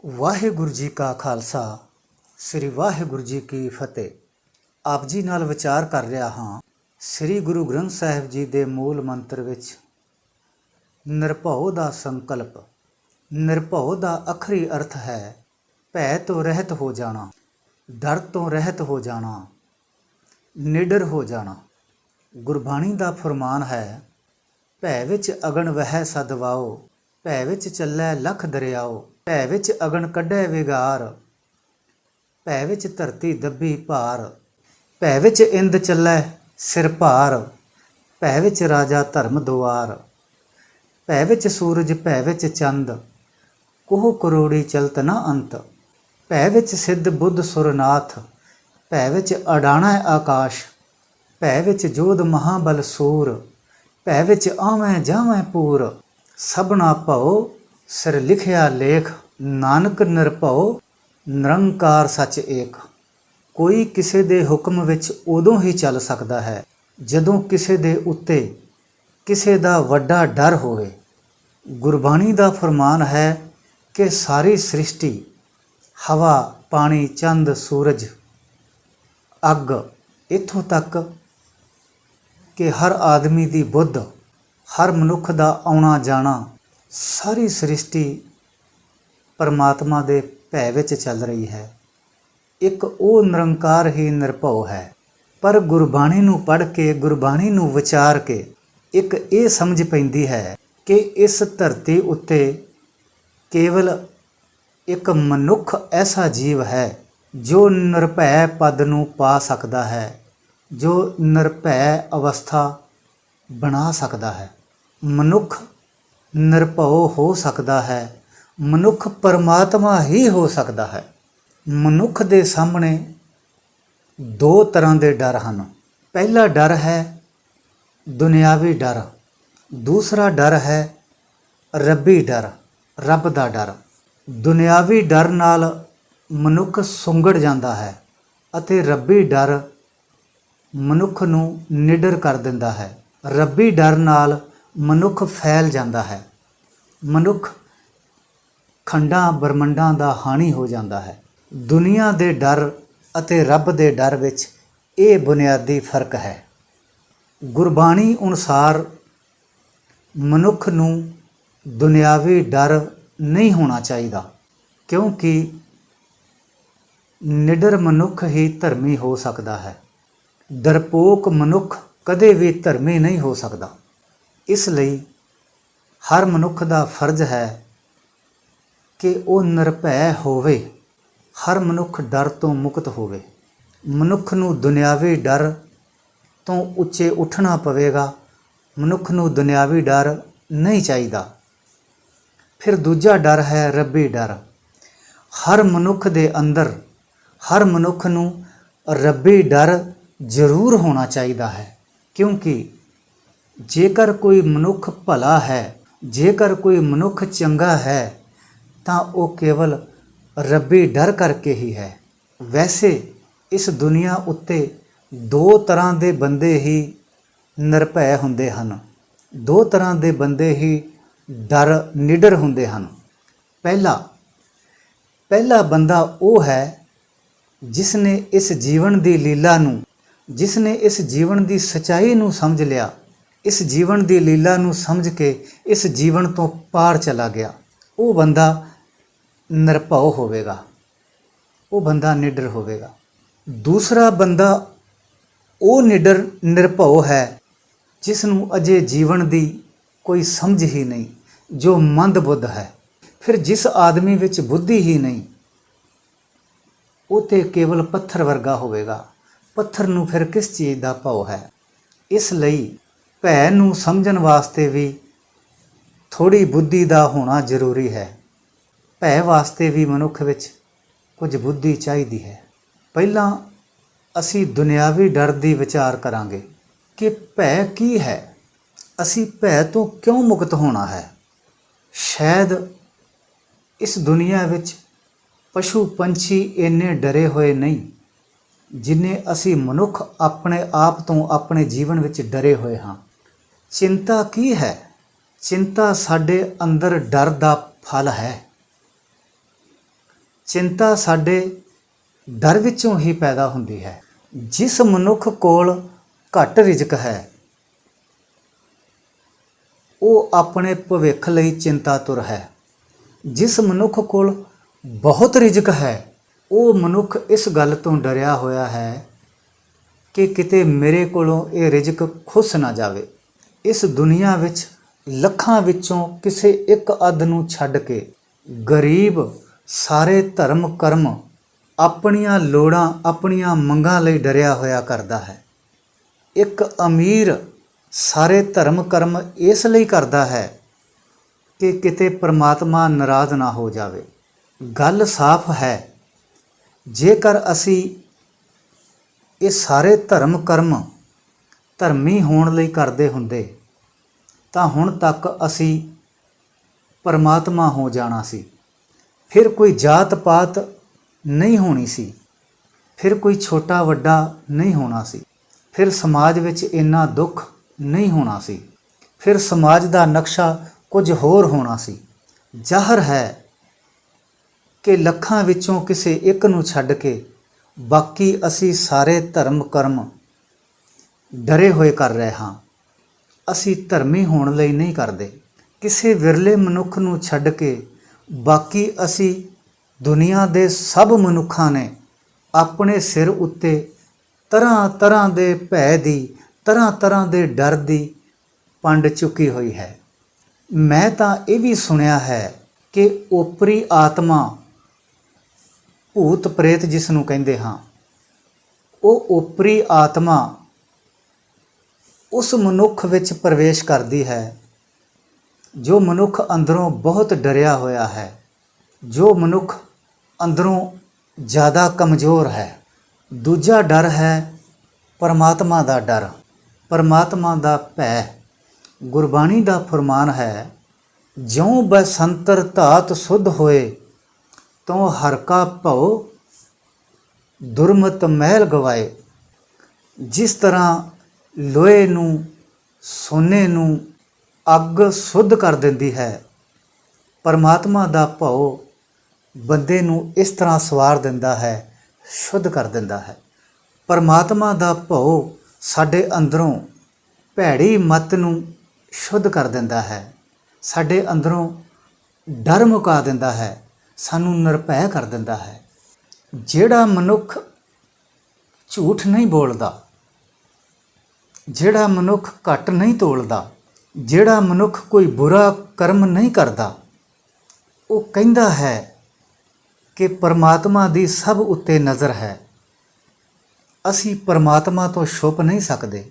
ਵਾਹਿਗੁਰੂ ਜੀ ਕਾ ਖਾਲਸਾ ਸ੍ਰੀ ਵਾਹਿਗੁਰੂ ਜੀ ਕੀ ਫਤਿਹ। ਆਪ ਜੀ ਨਾਲ ਵਿਚਾਰ ਕਰ ਰਿਹਾ ਹਾਂ ਸ੍ਰੀ ਗੁਰੂ ਗ੍ਰੰਥ ਸਾਹਿਬ ਜੀ ਦੇ ਮੂਲ ਮੰਤਰ ਵਿੱਚ ਨਿਰਭਉ ਦਾ ਸੰਕਲਪ। ਨਿਰਭਉ ਦਾ ਅਖਰੀ ਅਰਥ ਹੈ ਭੈ ਤੋਂ ਰਹਿਤ ਹੋ ਜਾਣਾ, ਡਰ ਤੋਂ ਰਹਿਤ ਹੋ ਜਾਣਾ, ਨਿਡਰ ਹੋ ਜਾਣਾ। ਗੁਰਬਾਣੀ ਦਾ ਫਰਮਾਨ ਹੈ, ਭੈ ਵਿੱਚ ਅਗਨ ਵਹਿ ਸਦਵਾਓ, ਭੈ ਵਿੱਚ ਚੱਲੈ ਲਖ ਦਰਿਆਓ, ਭੈ ਵਿੱਚ ਅਗਨ ਕੱਢੈ ਵਿਗਾਰ, ਭੈ ਵਿੱਚ ਧਰਤੀ ਦੱਬੀ ਭਾਰ, ਭੈ ਵਿੱਚ ਇੰਦ ਚੱਲੈ ਸਿਰ ਭਾਰ, ਭੈ ਵਿੱਚ ਰਾਜਾ ਧਰਮ ਦੁਆਰ, ਭੈ ਵਿੱਚ ਸੂਰਜ ਭੈ ਵਿੱਚ ਚੰਦ, ਕੋਹ ਕਰੋੜੀ ਚਲਤ ਨਾ ਅੰਤ, ਭੈ ਵਿੱਚ ਸਿੱਧ ਬੁੱਧ ਸੁਰਨਾਥ, ਭੈ ਵਿੱਚ ਅਡਾਣਾ ਆਕਾਸ਼, ਭੈ ਵਿੱਚ ਜੋਧ ਮਹਾਬਲ ਸੂਰ, ਭੈ ਵਿੱਚ ਆਵੈਂ ਜਾਵੈਂ ਪੂਰ, ਸਭਨਾ ਭਉ ਸਿਰ ਲਿਖਿਆ ਲੇਖ, ਨਾਨਕ ਨਿਰਭਉ ਨਿਰੰਕਾਰ ਸੱਚ ਏਕ। ਕੋਈ ਕਿਸੇ ਦੇ ਹੁਕਮ ਵਿੱਚ ਉਦੋਂ ਹੀ ਚੱਲ ਸਕਦਾ ਹੈ ਜਦੋਂ ਕਿਸੇ ਦੇ ਉੱਤੇ ਕਿਸੇ ਦਾ ਵੱਡਾ ਡਰ ਹੋਵੇ। ਗੁਰਬਾਣੀ ਦਾ ਫਰਮਾਨ ਹੈ ਕਿ ਸਾਰੀ ਸ੍ਰਿਸ਼ਟੀ, ਹਵਾ, ਪਾਣੀ, ਚੰਦ, ਸੂਰਜ, ਅੱਗ, ਇੱਥੋਂ ਤੱਕ ਕਿ ਹਰ ਆਦਮੀ ਦੀ ਬੁੱਧ, ਹਰ ਮਨੁੱਖ ਦਾ ਆਉਣਾ ਜਾਣਾ, ਸਾਰੀ ਸ੍ਰਿਸ਼ਟੀ ਪਰਮਾਤਮਾ ਦੇ ਭੈ ਵਿੱਚ ਚੱਲ ਰਹੀ ਹੈ। ਇੱਕ ਉਹ ਨਿਰੰਕਾਰ ਹੀ ਨਿਰਭਉ ਹੈ। ਪਰ ਗੁਰਬਾਣੀ ਨੂੰ ਪੜ੍ਹ ਕੇ, ਗੁਰਬਾਣੀ ਨੂੰ ਵਿਚਾਰ ਕੇ ਇੱਕ ਇਹ ਸਮਝ ਪੈਂਦੀ ਹੈ ਕਿ ਇਸ ਧਰਤੀ ਉੱਤੇ ਕੇਵਲ ਇੱਕ ਮਨੁੱਖ ਐਸਾ ਜੀਵ ਹੈ ਜੋ ਨਿਰਭੈ ਪਦ ਨੂੰ ਪਾ ਸਕਦਾ ਹੈ, ਜੋ ਨਿਰਭੈ ਅਵਸਥਾ ਬਣਾ ਸਕਦਾ ਹੈ। ਮਨੁੱਖ ਨਿਰਭਉ ਹੋ ਸਕਦਾ ਹੈ, ਮਨੁੱਖ ਪਰਮਾਤਮਾ ਹੀ ਹੋ ਸਕਦਾ ਹੈ। ਮਨੁੱਖ ਦੇ ਸਾਹਮਣੇ ਦੋ ਤਰ੍ਹਾਂ ਦੇ ਡਰ ਹਨ। ਪਹਿਲਾ ਡਰ ਹੈ ਦੁਨਿਆਵੀ ਡਰ, ਦੂਸਰਾ ਡਰ ਹੈ ਰੱਬੀ ਡਰ, ਰੱਬ ਦਾ ਡਰ। ਦੁਨਿਆਵੀ ਡਰ ਨਾਲ ਮਨੁੱਖ ਸੁੰਗੜ ਜਾਂਦਾ ਹੈ ਅਤੇ ਰੱਬੀ ਡਰ ਮਨੁੱਖ ਨੂੰ ਨਿਡਰ ਕਰ ਦਿੰਦਾ ਹੈ। ਰੱਬੀ ਡਰ ਨਾਲ ਮਨੁੱਖ ਫੈਲ ਜਾਂਦਾ ਹੈ, ਮਨੁੱਖ ਖੰਡਾਂ ਬ੍ਰਹਮੰਡਾਂ ਦਾ ਹਾਣੀ ਹੋ ਜਾਂਦਾ ਹੈ। ਦੁਨੀਆ ਦੇ ਡਰ ਅਤੇ ਰੱਬ ਦੇ ਡਰ ਵਿੱਚ ਇਹ ਬੁਨਿਆਦੀ ਫਰਕ ਹੈ। ਗੁਰਬਾਣੀ ਅਨੁਸਾਰ ਮਨੁੱਖ ਨੂੰ ਦੁਨਿਆਵੀ ਡਰ ਨਹੀਂ ਹੋਣਾ ਚਾਹੀਦਾ, ਕਿਉਂਕਿ ਨਿਡਰ ਮਨੁੱਖ ਹੀ ਧਰਮੀ ਹੋ ਸਕਦਾ ਹੈ। ਡਰਪੋਕ ਮਨੁੱਖ ਕਦੇ ਵੀ ਧਰਮੀ ਨਹੀਂ ਹੋ ਸਕਦਾ। ਇਸ ਲਈ ਹਰ ਮਨੁੱਖ ਦਾ ਫਰਜ਼ ਹੈ ਕਿ ਉਹ ਨਿਰਭੈ ਹੋਵੇ। ਹਰ ਮਨੁੱਖ ਡਰ ਤੋਂ ਮੁਕਤ ਹੋਵੇ। ਮਨੁੱਖ ਨੂੰ ਦੁਨਿਆਵੀ ਡਰ ਤੋਂ ਉੱਚੇ ਉੱਠਣਾ ਪਵੇਗਾ। ਮਨੁੱਖ ਨੂੰ ਦੁਨਿਆਵੀ ਡਰ ਨਹੀਂ ਚਾਹੀਦਾ। ਫਿਰ ਦੂਜਾ ਡਰ ਹੈ ਰੱਬੀ ਡਰ। ਹਰ ਮਨੁੱਖ ਦੇ ਅੰਦਰ, ਹਰ ਮਨੁੱਖ ਨੂੰ ਰੱਬੀ ਡਰ ਜ਼ਰੂਰ ਹੋਣਾ ਚਾਹੀਦਾ ਹੈ, ਕਿਉਂਕਿ ਜੇਕਰ ਕੋਈ ਮਨੁੱਖ ਭਲਾ ਹੈ, ਜੇਕਰ ਕੋਈ ਮਨੁੱਖ ਚੰਗਾ ਹੈ, ਤਾਂ ਉਹ ਕੇਵਲ ਰੱਬੀ ਡਰ ਕਰਕੇ ਹੀ ਹੈ। ਵੈਸੇ ਇਸ ਦੁਨੀਆ ਉੱਤੇ ਦੋ ਤਰ੍ਹਾਂ ਦੇ ਬੰਦੇ ਹੀ ਨਿਰਭੈ ਹੁੰਦੇ ਹਨ, ਦੋ ਤਰ੍ਹਾਂ ਦੇ ਬੰਦੇ ਹੀ ਡਰ ਨਿਡਰ ਹੁੰਦੇ ਹਨ। ਪਹਿਲਾ ਬੰਦਾ ਉਹ ਹੈ ਜਿਸ ਨੇ ਇਸ ਜੀਵਨ ਦੀ ਲੀਲਾ ਨੂੰ, ਜਿਸ ਨੇ ਇਸ ਜੀਵਨ ਦੀ ਸੱਚਾਈ ਨੂੰ ਸਮਝ ਲਿਆ, ਇਸ ਜੀਵਨ ਦੀ ਲੀਲਾ ਨੂੰ ਸਮਝ ਕੇ ਇਸ ਜੀਵਨ ਤੋਂ ਪਾਰ ਚਲਾ ਗਿਆ। ਉਹ ਬੰਦਾ ਨਿਰਭਉ ਹੋਵੇਗਾ, ਉਹ ਬੰਦਾ ਨਿਡਰ ਹੋਵੇਗਾ। ਦੂਸਰਾ ਬੰਦਾ ਉਹ ਨਿਰਭਉ ਹੈ ਜਿਸ ਨੂੰ ਅਜੇ ਜੀਵਨ ਦੀ ਕੋਈ ਸਮਝ ਹੀ ਨਹੀਂ, ਜੋ ਮੰਦ ਬੁੱਧ ਹੈ। ਫਿਰ ਜਿਸ ਆਦਮੀ ਵਿੱਚ ਬੁੱਧੀ ਹੀ ਨਹੀਂ, ਉਹ ਤੇ ਕੇਵਲ ਪੱਥਰ ਵਰਗਾ ਹੋਵੇਗਾ। ਪੱਥਰ ਨੂੰ ਫਿਰ ਕਿਸ ਚੀਜ਼ ਦਾ ਭਉ ਹੈ। ਇਸ ਲਈ ਭੈ ਨੂੰ ਸਮਝਣ ਵਾਸਤੇ ਵੀ ਥੋੜ੍ਹੀ ਬੁੱਧੀ ਦਾ ਹੋਣਾ ਜ਼ਰੂਰੀ ਹੈ। ਭੈ ਵਾਸਤੇ ਵੀ ਮਨੁੱਖ ਵਿੱਚ ਕੁਝ ਬੁੱਧੀ ਚਾਹੀਦੀ ਹੈ। ਪਹਿਲਾਂ ਅਸੀਂ ਦੁਨਿਆਵੀ ਡਰ ਦੀ ਵਿਚਾਰ ਕਰਾਂਗੇ ਕਿ ਭੈ ਕੀ ਹੈ, ਅਸੀਂ ਭੈ ਤੋਂ ਕਿਉਂ ਮੁਕਤ ਹੋਣਾ ਹੈ। ਸ਼ਾਇਦ ਇਸ ਦੁਨੀਆ ਵਿੱਚ ਪਸ਼ੂ ਪੰਛੀ ਇੰਨੇ ਡਰੇ ਹੋਏ ਨਹੀਂ ਜਿੰਨੇ ਅਸੀਂ ਮਨੁੱਖ ਆਪਣੇ ਆਪ ਤੋਂ, ਆਪਣੇ ਜੀਵਨ ਵਿੱਚ ਡਰੇ ਹੋਏ ਹਾਂ। ਚਿੰਤਾ ਕੀ ਹੈ? ਚਿੰਤਾ ਸਾਡੇ ਅੰਦਰ ਡਰ ਦਾ ਫਲ ਹੈ। ਚਿੰਤਾ ਸਾਡੇ ਡਰ ਵਿੱਚੋਂ ਹੀ ਪੈਦਾ ਹੁੰਦੀ ਹੈ। ਜਿਸ ਮਨੁੱਖ ਕੋਲ ਘੱਟ ਰਿਜ਼ਕ ਹੈ ਉਹ ਆਪਣੇ ਭਵਿੱਖ ਲਈ ਚਿੰਤਾਤੁਰ ਹੈ। ਜਿਸ ਮਨੁੱਖ ਕੋਲ ਬਹੁਤ ਰਿਜ਼ਕ ਹੈ ਉਹ ਮਨੁੱਖ ਇਸ ਗੱਲ ਤੋਂ ਡਰਿਆ ਹੋਇਆ ਹੈ ਕਿ ਕਿਤੇ ਮੇਰੇ ਕੋਲੋਂ ਇਹ ਰਿਜ਼ਕ ਖੁੱਸ ਨਾ ਜਾਵੇ। ਇਸ ਦੁਨੀਆ ਵਿੱਚ ਲੱਖਾਂ ਵਿੱਚੋਂ ਕਿਸੇ ਇੱਕ ਅੱਧ ਨੂੰ ਛੱਡ ਕੇ ਗਰੀਬ ਸਾਰੇ ਧਰਮ ਕਰਮ ਆਪਣੀਆਂ ਲੋੜਾਂ ਆਪਣੀਆਂ ਮੰਗਾਂ ਲਈ ਡਰਿਆ ਹੋਇਆ ਕਰਦਾ ਹੈ। ਇੱਕ ਅਮੀਰ ਸਾਰੇ ਧਰਮ ਕਰਮ ਇਸ ਲਈ ਕਰਦਾ ਹੈ ਕਿ ਕਿਤੇ ਪਰਮਾਤਮਾ ਨਾਰਾਜ਼ ਨਾ ਹੋ ਜਾਵੇ। ਗੱਲ ਸਾਫ਼ ਹੈ, ਜੇਕਰ ਅਸੀਂ ਇਹ ਸਾਰੇ ਧਰਮ ਕਰਮ ਧਰਮੀ ਹੋਣ ਲਈ ਕਰਦੇ ਹੁੰਦੇ ਤਾਂ ਹੁਣ ਤੱਕ ਅਸੀਂ ਪਰਮਾਤਮਾ ਹੋ ਜਾਣਾ ਸੀ। ਫਿਰ ਕੋਈ ਜਾਤ ਪਾਤ ਨਹੀਂ ਹੋਣੀ ਸੀ, ਫਿਰ ਕੋਈ ਛੋਟਾ ਵੱਡਾ ਨਹੀਂ ਹੋਣਾ ਸੀ, ਫਿਰ ਸਮਾਜ ਵਿੱਚ ਇੰਨਾ ਦੁੱਖ ਨਹੀਂ ਹੋਣਾ ਸੀ, ਫਿਰ ਸਮਾਜ ਦਾ ਨਕਸ਼ਾ ਕੁਝ ਹੋਰ ਹੋਣਾ ਸੀ। ਜ਼ਾਹਰ ਹੈ ਕਿ ਲੱਖਾਂ ਵਿੱਚੋਂ ਕਿਸੇ ਇੱਕ ਨੂੰ ਛੱਡ ਕੇ ਬਾਕੀ ਅਸੀਂ ਸਾਰੇ ਧਰਮ ਕਰਮ ਡਰੇ ਹੋਏ ਕਰ ਰਹੇ ਹਾਂ। ਅਸੀਂ ਧਰਮੀ ਹੋਣ ਲਈ ਨਹੀਂ ਕਰਦੇ। ਕਿਸੇ ਵਿਰਲੇ ਮਨੁੱਖ ਨੂੰ ਛੱਡ ਕੇ ਬਾਕੀ ਅਸੀਂ ਦੁਨੀਆ ਦੇ ਸਭ ਮਨੁੱਖਾਂ ਨੇ ਆਪਣੇ ਸਿਰ ਉੱਤੇ ਤਰ੍ਹਾਂ ਤਰ੍ਹਾਂ ਦੇ ਭੈ ਦੀ ਤਰ੍ਹਾਂ ਤਰ੍ਹਾਂ ਦੇ ਡਰ ਦੀ ਪੰਡ ਚੁੱਕੀ ਹੋਈ ਹੈ। ਮੈਂ ਤਾਂ ਇਹ ਵੀ ਸੁਣਿਆ ਹੈ ਕਿ ਓਪਰੀ ਆਤਮਾ ਭੂਤ ਪ੍ਰੇਤ ਜਿਸ ਨੂੰ ਕਹਿੰਦੇ ਹਾਂ, ਉਹ ਓਪਰੀ ਆਤਮਾ ਉਸ ਮਨੁੱਖ ਵਿੱਚ ਪ੍ਰਵੇਸ਼ ਕਰਦੀ ਹੈ ਜੋ ਮਨੁੱਖ ਅੰਦਰੋਂ ਬਹੁਤ ਡਰਿਆ ਹੋਇਆ ਹੈ, ਜੋ ਮਨੁੱਖ ਅੰਦਰੋਂ ਜ਼ਿਆਦਾ ਕਮਜ਼ੋਰ ਹੈ। ਦੂਜਾ ਡਰ ਹੈ ਪਰਮਾਤਮਾ ਦਾ ਡਰ, ਪਰਮਾਤਮਾ ਦਾ ਭੈ। ਗੁਰਬਾਣੀ ਦਾ ਫਰਮਾਨ ਹੈ, ਜਿਉਂ ਬਸੰਤਰ ਧਾਤ ਸੁਧ ਹੋਏ ਤਉ ਹਰ ਕਾ ਭਉ ਦੁਰਮਤ ਮਹਿਲ ਗਵਾਏ। ਜਿਸ ਤਰ੍ਹਾਂ ਲੋਹੇ ਨੂੰ ਸੋਨੇ ਨੂੰ ਅੱਗ ਸੁੱਧ ਕਰ ਦਿੰਦੀ ਹੈ, ਪਰਮਾਤਮਾ ਦਾ ਭਉ ਬੰਦੇ ਨੂੰ ਇਸ ਤਰ੍ਹਾਂ ਸਵਾਰ ਦਿੰਦਾ ਹੈ, ਸ਼ੁੱਧ ਕਰ ਦਿੰਦਾ ਹੈ। ਪਰਮਾਤਮਾ ਦਾ ਭਉ ਸਾਡੇ ਅੰਦਰੋਂ ਭੈੜੀ ਮਤ ਨੂੰ ਸ਼ੁੱਧ ਕਰ ਦਿੰਦਾ ਹੈ, ਸਾਡੇ ਅੰਦਰੋਂ ਡਰ ਮੁਕਾ ਦਿੰਦਾ ਹੈ, ਸਾਨੂੰ ਨਿਰਭੈ ਕਰ ਦਿੰਦਾ ਹੈ। ਜਿਹੜਾ ਮਨੁੱਖ ਝੂਠ ਨਹੀਂ ਬੋਲਦਾ, ਜਿਹੜਾ ਮਨੁੱਖ ਘੱਟ ਨਹੀਂ ਤੋਲਦਾ, ਜਿਹੜਾ ਮਨੁੱਖ ਕੋਈ ਬੁਰਾ ਕਰਮ ਨਹੀਂ ਕਰਦਾ, ਉਹ ਕਹਿੰਦਾ ਹੈ ਕਿ ਪਰਮਾਤਮਾ ਦੀ ਸਭ ਉੱਤੇ ਨਜ਼ਰ ਹੈ। ਅਸੀਂ ਪਰਮਾਤਮਾ ਤੋਂ ਛੁਪ ਨਹੀਂ ਸਕਦੇ।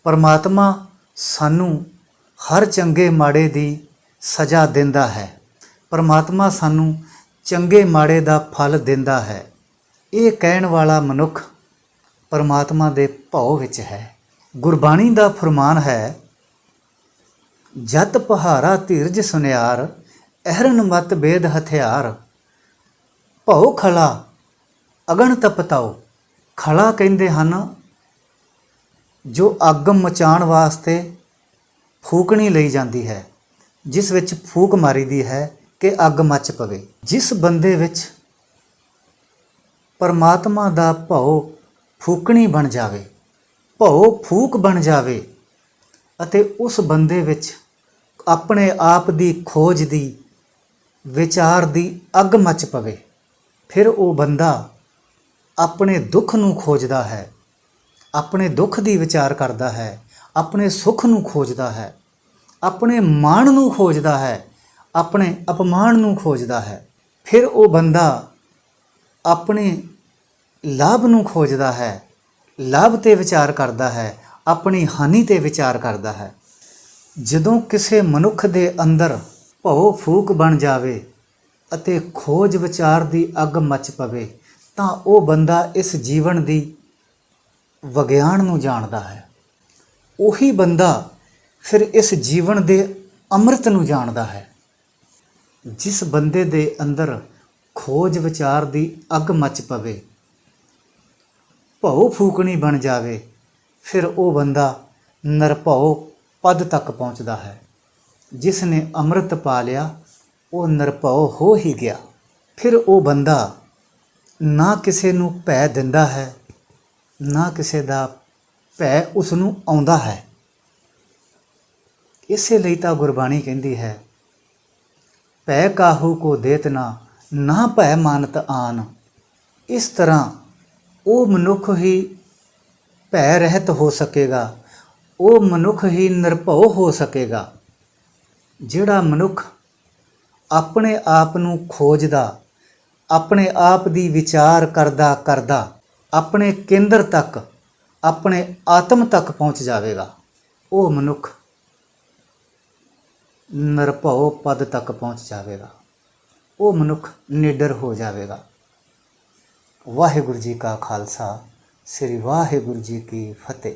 ਪਰਮਾਤਮਾ ਸਾਨੂੰ ਹਰ ਚੰਗੇ ਮਾੜੇ ਦੀ ਸਜ਼ਾ ਦਿੰਦਾ ਹੈ। ਪਰਮਾਤਮਾ ਸਾਨੂੰ ਚੰਗੇ ਮਾੜੇ ਦਾ ਫਲ ਦਿੰਦਾ ਹੈ। ਇਹ ਕਹਿਣ ਵਾਲਾ ਮਨੁੱਖ ਪਰਮਾਤਮਾ ਦੇ ਭਉ ਵਿੱਚ ਹੈ। ਗੁਰਬਾਣੀ ਦਾ ਫਰਮਾਨ ਹੈ, ਜਤ ਪਹਾਰਾ ਧੀਰਜ ਸੁਨਿਆਰ ਅਹਰਨ ਮਤ ਬੇਦ ਹਥਿਆਰ ਭਉ ਖਲਾ ਅਗਣ ਤਪਤਾਓ। ਖਲਾ ਕਹਿੰਦੇ ਹਨ ਜੋ ਅੱਗ ਮਚਾਉਣ ਵਾਸਤੇ ਫੂਕਣੀ ਲਈ ਜਾਂਦੀ ਹੈ, ਜਿਸ ਵਿੱਚ ਫੂਕ ਮਾਰੀਦੀ ਹੈ ਕਿ ਅੱਗ ਮੱਚ ਪਵੇ। ਜਿਸ ਬੰਦੇ ਵਿੱਚ ਪਰਮਾਤਮਾ ਦਾ ਭਉ ਫੂਕਣੀ ਬਣ ਜਾਵੇ, ਭਉ ਫੂਕ ਬਣ ਜਾਵੇ ਅਤੇ ਉਸ ਬੰਦੇ ਵਿੱਚ ਆਪਣੇ ਆਪ ਦੀ ਖੋਜ ਦੀ ਵਿਚਾਰ ਦੀ ਅੱਗ ਮੱਚ ਪਵੇ, ਫਿਰ ਉਹ ਬੰਦਾ ਆਪਣੇ ਦੁੱਖ ਨੂੰ ਖੋਜਦਾ ਹੈ, ਆਪਣੇ ਦੁੱਖ ਦੀ ਵਿਚਾਰ ਕਰਦਾ ਹੈ, ਆਪਣੇ ਸੁੱਖ ਨੂੰ ਖੋਜਦਾ ਹੈ, ਆਪਣੇ ਮਾਣ ਨੂੰ ਖੋਜਦਾ ਹੈ, ਆਪਣੇ ਅਪਮਾਨ ਨੂੰ ਖੋਜਦਾ ਹੈ। ਫਿਰ ਉਹ ਬੰਦਾ ਆਪਣੇ ਲਾਭ ਨੂੰ ਖੋਜਦਾ ਹੈ, ਲਾਭ 'ਤੇ ਵਿਚਾਰ ਕਰਦਾ ਹੈ, ਆਪਣੀ ਹਾਨੀ 'ਤੇ ਵਿਚਾਰ ਕਰਦਾ ਹੈ। ਜਦੋਂ ਕਿਸੇ ਮਨੁੱਖ ਦੇ ਅੰਦਰ ਭਉ ਫੂਕ ਬਣ ਜਾਵੇ ਅਤੇ ਖੋਜ ਵਿਚਾਰ ਦੀ ਅੱਗ ਮੱਚ ਪਵੇ ਤਾਂ ਉਹ ਬੰਦਾ ਇਸ ਜੀਵਨ ਦੀ ਵਿਗਿਆਨ ਨੂੰ ਜਾਣਦਾ ਹੈ। ਉਹੀ ਬੰਦਾ ਫਿਰ ਇਸ ਜੀਵਨ ਦੇ ਅੰਮ੍ਰਿਤ ਨੂੰ ਜਾਣਦਾ ਹੈ। ਜਿਸ ਬੰਦੇ ਦੇ ਅੰਦਰ ਖੋਜ ਵਿਚਾਰ ਦੀ ਅੱਗ ਮੱਚ ਪਵੇ, ਭਉ ਫੂਕਣੀ ਬਣ ਜਾਵੇ, ਫਿਰ ਉਹ ਬੰਦਾ ਨਿਰਭਉ ਪਦ ਤੱਕ ਪਹੁੰਚਦਾ ਹੈ। ਜਿਸ ਨੇ ਅੰਮ੍ਰਿਤ ਪਾ ਲਿਆ ਉਹ ਨਿਰਭਉ ਹੋ ਹੀ ਗਿਆ। ਫਿਰ ਉਹ ਬੰਦਾ ਨਾ ਕਿਸੇ ਨੂੰ ਭੈ ਦਿੰਦਾ ਹੈ, ਨਾ ਕਿਸੇ ਦਾ ਭੈ ਉਸ ਨੂੰ ਆਉਂਦਾ ਹੈ। ਇਸੇ ਲਈ ਤਾਂ ਗੁਰਬਾਣੀ ਕਹਿੰਦੀ ਹੈ, ਭੈ ਕਾਹੂ ਕੋ ਦੇਤ ਨਾ, ਨਾ ਭੈ ਮਾਨਤ ਆਨ। ਇਸ ਤਰ੍ਹਾਂ ਉਹ ਮਨੁੱਖ ਹੀ ਭੈ ਰਹਿਤ ਹੋ ਸਕੇਗਾ, ਉਹ ਮਨੁੱਖ ਹੀ ਨਿਰਭਉ ਹੋ ਸਕੇਗਾ, ਜਿਹੜਾ ਮਨੁੱਖ ਆਪਣੇ ਆਪ ਨੂੰ ਖੋਜਦਾ, ਆਪਣੇ ਆਪ ਦੀ ਵਿਚਾਰ ਕਰਦਾ ਕਰਦਾ ਆਪਣੇ ਕੇਂਦਰ ਤੱਕ, ਆਪਣੇ ਆਤਮ ਤੱਕ ਪਹੁੰਚ ਜਾਵੇਗਾ। ਉਹ ਮਨੁੱਖ ਨਿਰਭਉ ਪਦ ਤੱਕ ਪਹੁੰਚ ਜਾਵੇਗਾ, ਉਹ ਮਨੁੱਖ ਨਿਡਰ ਹੋ ਜਾਵੇਗਾ। ਵਾਹਿਗੁਰੂ ਜੀ ਕਾ ਖਾਲਸਾ, ਸ੍ਰੀ ਵਾਹਿਗੁਰੂ ਜੀ ਕੀ ਫਤਿਹ।